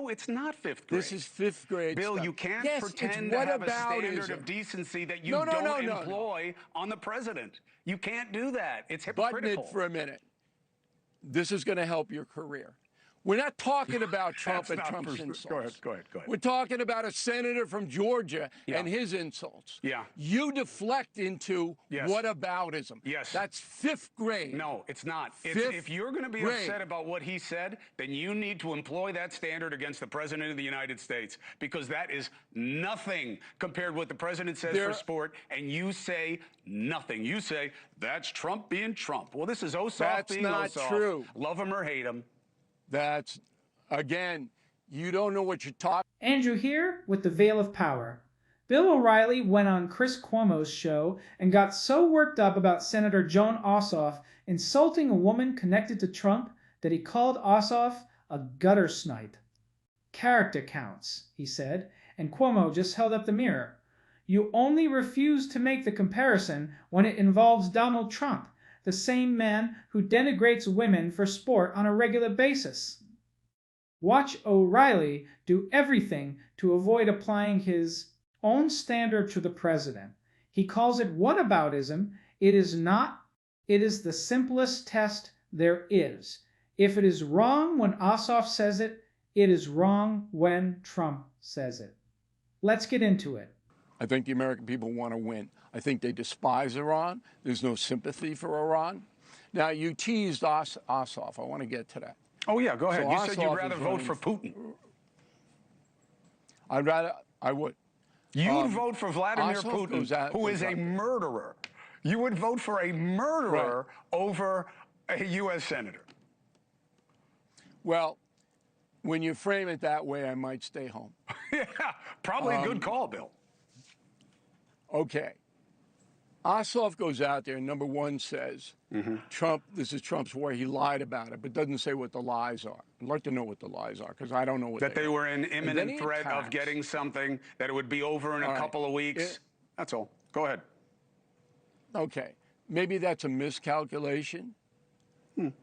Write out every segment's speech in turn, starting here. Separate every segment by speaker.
Speaker 1: No, it's not fifth grade.
Speaker 2: This is fifth grade
Speaker 1: Bill,
Speaker 2: stuff.
Speaker 1: you can't
Speaker 2: Yes,
Speaker 1: pretend
Speaker 2: it's
Speaker 1: to have a standard
Speaker 2: whataboutism.
Speaker 1: of decency that you don't employ on the president. You can't do that. It's hypocritical.
Speaker 2: Button it for a minute. This is going to help your career. We're not talking about Trump and Trump's insults.
Speaker 1: Go ahead.
Speaker 2: We're talking about a senator from Georgia and his insults.
Speaker 1: Yeah.
Speaker 2: You deflect into whataboutism.
Speaker 1: Yes.
Speaker 2: That's fifth grade.
Speaker 1: No, it's not. If you're going to be upset about what he said, then you need to employ that standard against the president of the United States, because that is nothing compared to what the president says for sport, and you say nothing. You say, that's Trump being Trump. Well, this is Ossoff being Ossoff.
Speaker 2: That's not true.
Speaker 1: Love him or hate him.
Speaker 2: That's, again, you don't know what you're talking.
Speaker 3: Andrew here with the Veil of Power. Bill O'Reilly went on Chris Cuomo's show and got so worked up about Senator Jon Ossoff insulting a woman connected to Trump that he called Ossoff a gutter snipe. Character counts, he said, and Cuomo just held up the mirror. You only refuse to make the comparison when it involves Donald Trump, the same man who denigrates women for sport on a regular basis. Watch O'Reilly do everything to avoid applying his own standard to the president. He calls it whataboutism. It is not. It is the simplest test there is. If it is wrong when Ossoff says it, it is wrong when Trump says it. Let's get into it.
Speaker 2: I think the American people want to win. I think they despise Iran. There's no sympathy for Iran. Now, you teased Ossoff. I want to get to that.
Speaker 1: Oh, yeah, go ahead.
Speaker 2: So
Speaker 1: you
Speaker 2: Ossoff
Speaker 1: said you'd rather vote for Putin.
Speaker 2: I would.
Speaker 1: You'd vote for Vladimir Putin, who is a murderer. You would vote for a murderer over a U.S. senator.
Speaker 2: Well, when you frame it that way, I might stay home.
Speaker 1: Yeah, probably a good call, Bill.
Speaker 2: Okay. Ossoff goes out there and number one says, Trump, this is Trump's war. He lied about it, but doesn't say what the lies are. I'd like to know what the lies are, because I don't know what
Speaker 1: they were in imminent threat of getting something, that it would be over in a couple of weeks. That's all. Go ahead.
Speaker 2: Okay. Maybe that's a miscalculation.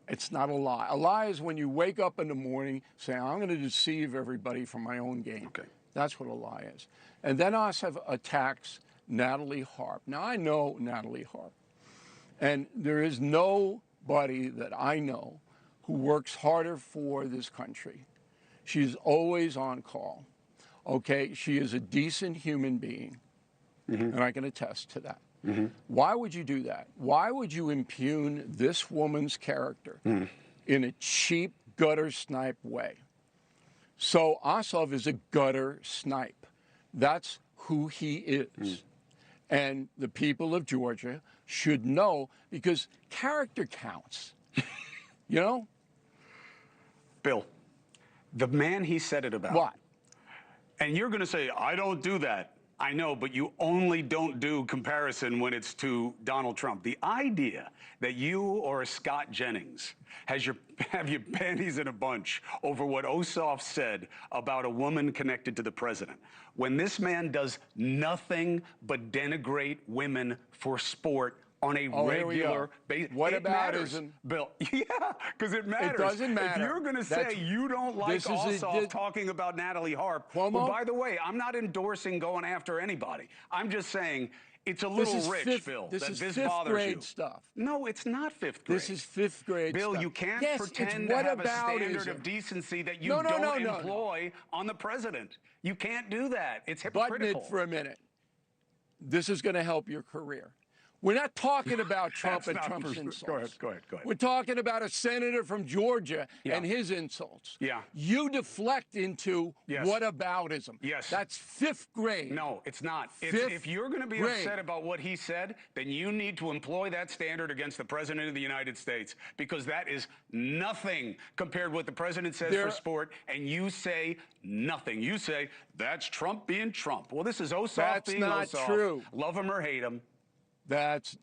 Speaker 2: It's not a lie. A lie is when you wake up in the morning saying, I'm going to deceive everybody for my own gain.
Speaker 1: Okay.
Speaker 2: That's what a lie is. And then Ossoff attacks Natalie Harp. Now, I know Natalie Harp, and there is nobody that I know who works harder for this country. She's always on call, okay? She is a decent human being, and I can attest to that. Why would you do that? Why would you impugn this woman's character in a cheap gutter snipe way? So Ossoff is a gutter snipe. That's who he is. And the people of Georgia should know, because character counts. You know?
Speaker 1: Bill, the man he said it about.
Speaker 2: What?
Speaker 1: And you're going to say, I don't do that. I know, but you only don't do comparison when it's to Donald Trump. The idea that you or a Scott Jennings have your panties in a bunch over what Ossoff said about a woman connected to the president, when this man does nothing but denigrate women for sport on a regular basis.
Speaker 2: Whataboutism,
Speaker 1: Bill? Yeah, because it matters.
Speaker 2: It doesn't matter.
Speaker 1: If you're going to say you don't like Ossoff talking about Natalie Harp,
Speaker 2: Cuomo?
Speaker 1: well, by the way, I'm not endorsing going after anybody. I'm just saying it's a little rich, Bill,
Speaker 2: this
Speaker 1: that
Speaker 2: is
Speaker 1: this
Speaker 2: fifth
Speaker 1: bothers
Speaker 2: grade
Speaker 1: you.
Speaker 2: Stuff.
Speaker 1: No, it's not fifth grade.
Speaker 2: This is fifth grade
Speaker 1: Bill,
Speaker 2: stuff.
Speaker 1: you can't
Speaker 2: Yes,
Speaker 1: pretend to have a standard of decency that you don't employ on the president. You can't do that. It's hypocritical.
Speaker 2: Button it for a minute. This is going to help your career. We're not talking about Trump and Trump's insults.
Speaker 1: Go ahead.
Speaker 2: We're talking about a senator from Georgia and his insults.
Speaker 1: Yeah.
Speaker 2: You deflect into whataboutism.
Speaker 1: Yes.
Speaker 2: That's fifth grade.
Speaker 1: No, it's not. If you're going to be upset about what he said, then you need to employ that standard against the president of the United States, because that is nothing compared to what the president says for sport, and you say nothing. You say, that's Trump being Trump. Well, this is Ossoff being Ossoff.
Speaker 2: That's not true.
Speaker 1: Love him or hate him.
Speaker 2: That's,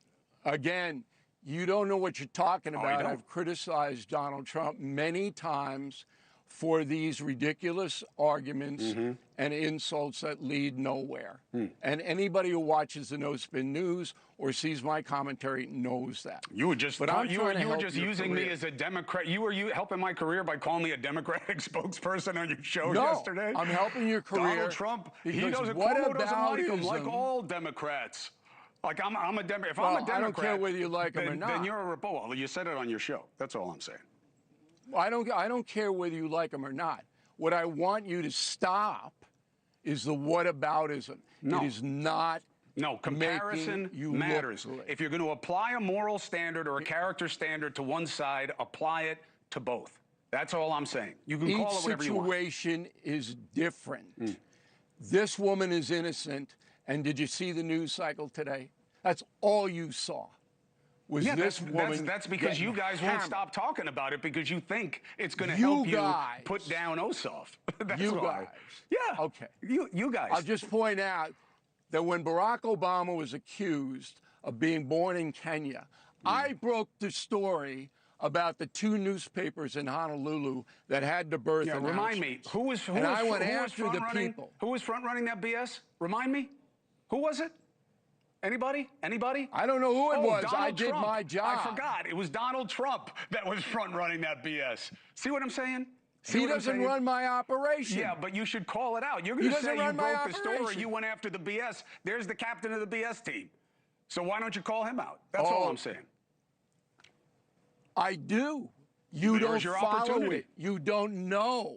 Speaker 2: again, you don't know what you're talking about. I've criticized Donald Trump many times for these ridiculous arguments and insults that lead nowhere. And anybody who watches the No Spin News or sees my commentary knows that.
Speaker 1: You were just,
Speaker 2: but I'm
Speaker 1: you
Speaker 2: trying to
Speaker 1: were
Speaker 2: help
Speaker 1: just
Speaker 2: your
Speaker 1: using
Speaker 2: career.
Speaker 1: me as a Democrat. You were helping my career by calling me a Democratic spokesperson on your show
Speaker 2: No,
Speaker 1: yesterday.
Speaker 2: I'm helping your career.
Speaker 1: Donald Trump, he doesn't,
Speaker 2: what
Speaker 1: Cuomo doesn't like him,
Speaker 2: aboutism-
Speaker 1: like all Democrats. Like I'm a Democrat. If
Speaker 2: Well,
Speaker 1: I'm a Democrat,
Speaker 2: I don't care whether you like him or not.
Speaker 1: Then you're a Republican. Well, you said it on your show. That's all I'm saying.
Speaker 2: I don't care whether you like him or not. What I want you to stop is the whataboutism.
Speaker 1: No.
Speaker 2: It is not.
Speaker 1: No, comparison matters. If you're going to apply a moral standard or a character standard to one side, apply it to both. That's all I'm saying. You can call it whatever you want.
Speaker 2: Each situation is different. This woman is innocent. And did you see the news cycle today? That's all you saw. Was this woman
Speaker 1: that's because you guys won't stop talking about it because you think it's going to help you put down Ossoff. That's
Speaker 2: you
Speaker 1: why.
Speaker 2: guys.
Speaker 1: Yeah.
Speaker 2: Okay.
Speaker 1: You guys.
Speaker 2: I'll just point out that when Barack Obama was accused of being born in Kenya, I broke the story about the 2 newspapers in Honolulu that had the birth announcements.
Speaker 1: Remind me, who was front running that BS? Remind me. Who was it? Anybody? Anybody?
Speaker 2: I don't know who it was.
Speaker 1: Donald
Speaker 2: I did
Speaker 1: Trump.
Speaker 2: my job.
Speaker 1: I forgot. It was Donald Trump that was front running that BS. See what I'm saying?
Speaker 2: He doesn't run my operation.
Speaker 1: Yeah, but you should call it out. You're going to say you broke the story, you went after the BS. There's the captain of the BS team. So why don't you call him out? That's all I'm saying.
Speaker 2: I do. You don't follow it. You don't know.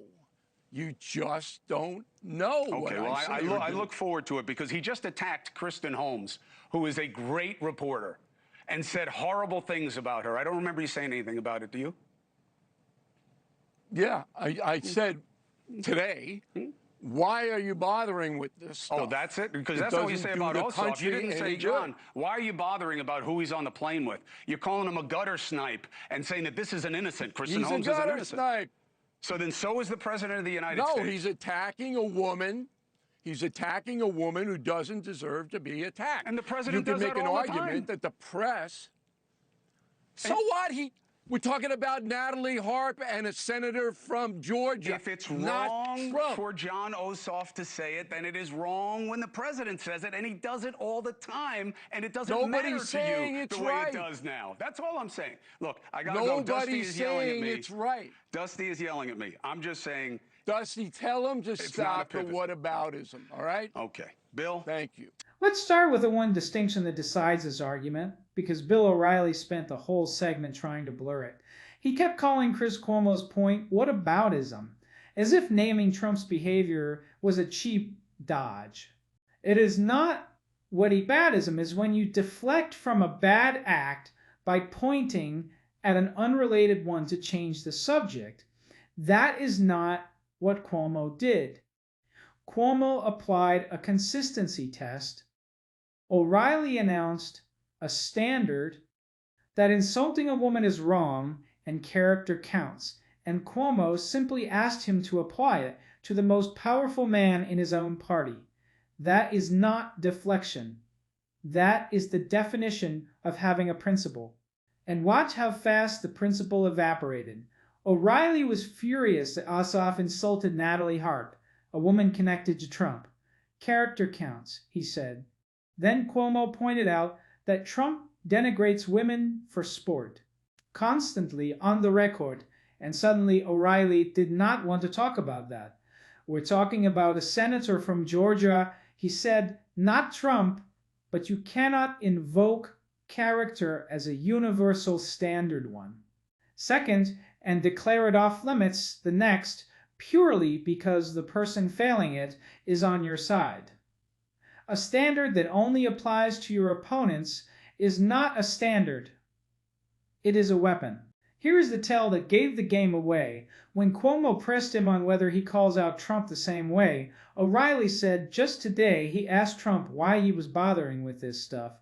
Speaker 2: You just don't know.
Speaker 1: Okay, well, I look forward to it because he just attacked Kristen Holmes, who is a great reporter, and said horrible things about her. I don't remember you saying anything about it, do you?
Speaker 2: Yeah, I said today, why are you bothering with this stuff?
Speaker 1: Oh, that's it? Because that's what you say about Ossoff. You didn't say, John, why are you bothering about who he's on the plane with? You're calling him a gutter snipe and saying that this is an innocent. Kristen Holmes is an innocent.
Speaker 2: Snipe.
Speaker 1: So then so is the President of the United States.
Speaker 2: No, he's attacking a woman. He's attacking a woman who doesn't deserve to be attacked.
Speaker 1: And the President does that all the time.
Speaker 2: You can make an argument that the press... So what? We're talking about Natalie Harp and a senator from Georgia.
Speaker 1: If it's wrong for Jon Ossoff to say it, then it is wrong when the president says it, and he does it all the time, and it doesn't matter to you the way it does now. That's all I'm saying. Look, I got to go. Dusty is yelling at me.
Speaker 2: It's right.
Speaker 1: Dusty is yelling at me. I'm just saying.
Speaker 2: Dusty, tell him to stop the whataboutism, all right?
Speaker 1: Okay. Bill?
Speaker 2: Thank you.
Speaker 3: Let's start with the one distinction that decides this argument, because Bill O'Reilly spent the whole segment trying to blur it. He kept calling Chris Cuomo's point whataboutism, as if naming Trump's behavior was a cheap dodge. It is not. Whataboutism is when you deflect from a bad act by pointing at an unrelated one to change the subject. That is not what Cuomo did. Cuomo applied a consistency test. O'Reilly announced a standard that insulting a woman is wrong and character counts, and Cuomo simply asked him to apply it to the most powerful man in his own party. That is not deflection. That is the definition of having a principle. And watch how fast the principle evaporated. O'Reilly was furious that Ossoff insulted Natalie Harp, a woman connected to Trump. Character counts, he said. Then Cuomo pointed out that Trump denigrates women for sport, constantly on the record, and suddenly O'Reilly did not want to talk about that. We're talking about a senator from Georgia. He said, not Trump, but you cannot invoke character as a universal standard one. Second, and declare it off limits the next, purely because the person failing it is on your side. A standard that only applies to your opponents is not a standard. It is a weapon. Here is the tell that gave the game away. When Cuomo pressed him on whether he calls out Trump the same way, O'Reilly said just today he asked Trump why he was bothering with this stuff.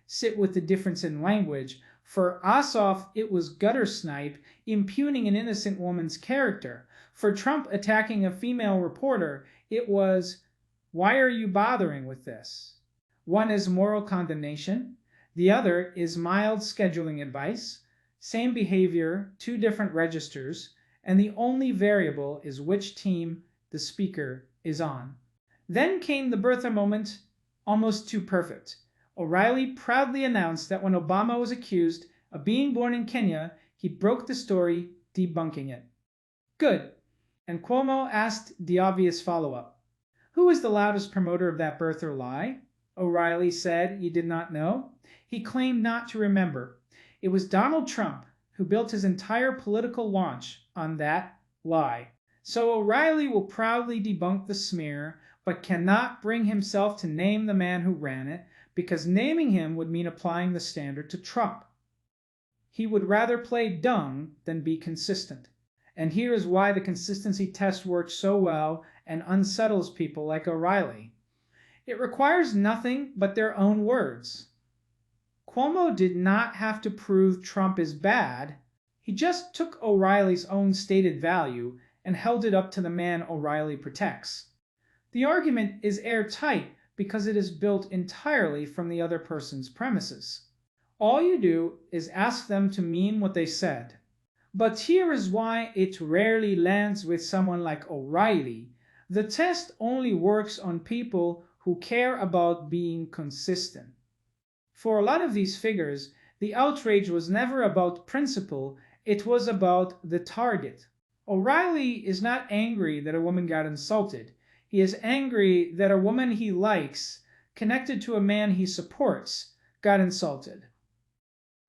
Speaker 3: Sit with the difference in language. For Ossoff, it was gutter snipe, impugning an innocent woman's character. For Trump attacking a female reporter, it was, why are you bothering with this? One is moral condemnation. The other is mild scheduling advice. Same behavior, 2 different registers. and the only variable is which team the speaker is on. Then came the birther moment, almost too perfect. O'Reilly proudly announced that when Obama was accused of being born in Kenya, he broke the story, debunking it. Good. And Cuomo asked the obvious follow-up. Who is the loudest promoter of that birther lie? O'Reilly said he did not know. He claimed not to remember. It was Donald Trump who built his entire political launch on that lie. So O'Reilly will proudly debunk the smear, but cannot bring himself to name the man who ran it, because naming him would mean applying the standard to Trump. He would rather play dumb than be consistent. And here is why the consistency test works so well and unsettles people like O'Reilly. It requires nothing but their own words. Cuomo did not have to prove Trump is bad. He just took O'Reilly's own stated value and held it up to the man O'Reilly protects. The argument is airtight because it is built entirely from the other person's premises. All you do is ask them to mean what they said. But here is why it rarely lands with someone like O'Reilly. The test only works on people who care about being consistent. For a lot of these figures, the outrage was never about principle, it was about the target. O'Reilly is not angry that a woman got insulted. He is angry that a woman he likes, connected to a man he supports, got insulted.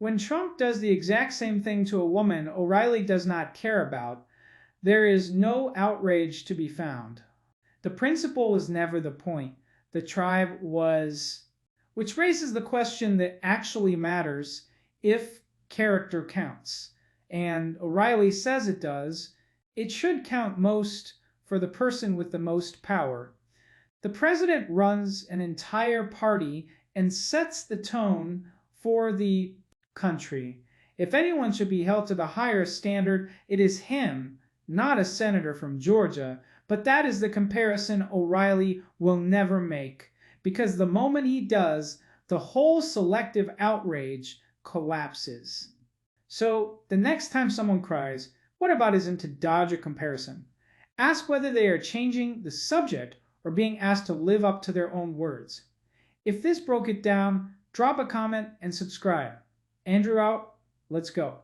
Speaker 3: When Trump does the exact same thing to a woman O'Reilly does not care about, there is no outrage to be found. The principle was never the point. The tribe was... Which raises the question that actually matters if character counts. And O'Reilly says it does. It should count most for the person with the most power. The president runs an entire party and sets the tone for the country. If anyone should be held to the higher standard, it is him, not a senator from Georgia. But that is the comparison O'Reilly will never make, because the moment he does, the whole selective outrage collapses. So the next time someone cries, what about isn't to dodge a comparison? Ask whether they are changing the subject or being asked to live up to their own words. If this broke it down, drop a comment and subscribe. Andrew out. Let's go.